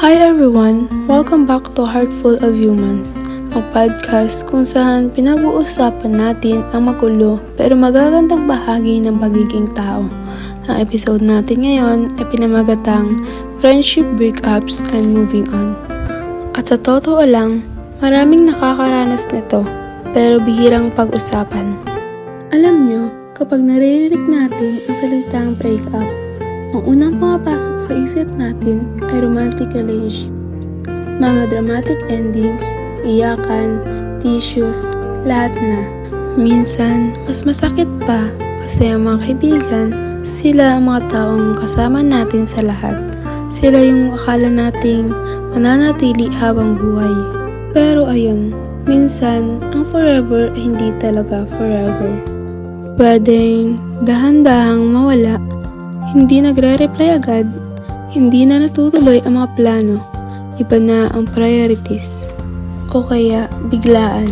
Hi everyone! Welcome back to Heartful of Humans, ang podcast kung saan pinag-uusapan natin ang magulo pero magagandang bahagi ng pagiging tao. Ang episode natin ngayon ay pinamagatang Friendship Breakups and Moving On. At sa totoo lang, maraming nakakaranas nito pero bihirang pag-usapan. Alam nyo, kapag naririnig natin ang salitang breakup, ang unang pumapasok sa isip natin ay romantic relationship. Mga dramatic endings, iyakan, tissues, lahat na. Minsan, mas masakit pa kasi ang mga kaibigan, sila ang mga taong kasama natin sa lahat. Sila yung akala nating mananatili habang buhay. Pero ayun, minsan, ang forever ay hindi talaga forever. Pwedeng dahan-dahang mawala. Hindi nagre-reply agad, hindi na natutuloy ang mga plano, iba na ang priorities. O kaya biglaan,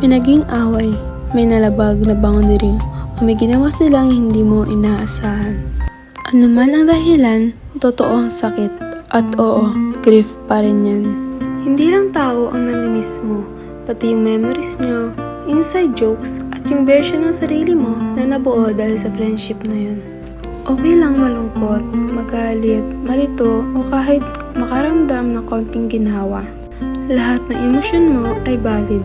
may naging away, may nalabag na boundary, o may ginawa silang hindi mo inaasahan. Ano man ang dahilan, totoo ang sakit, at oo, grief pa rin yan. Hindi lang tao ang namimiss mo, pati yung memories nyo, inside jokes, at yung version ng sarili mo na nabuo dahil sa friendship na yun. Okay lang malungkot, magalit, malito o kahit makaramdam ng konting ginhawa. Lahat ng emosyon mo ay valid.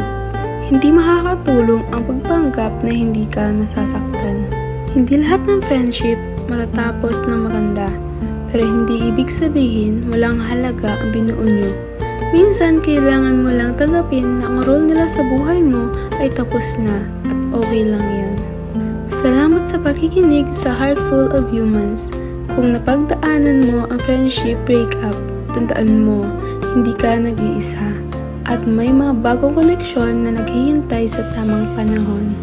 Hindi makakatulong ang pagpanggap na hindi ka nasasaktan. Hindi lahat ng friendship matatapos ng maganda, pero hindi ibig sabihin walang halaga ang binuo nyo. Minsan kailangan mo lang tanggapin na ang role nila sa buhay mo ay tapos na at okay lang yan. Salamat sa pakikinig sa Heartful of Humans. Kung napagdaanan mo ang friendship breakup, tandaan mo, hindi ka nag-iisa. At may mga bagong koneksyon na naghihintay sa tamang panahon.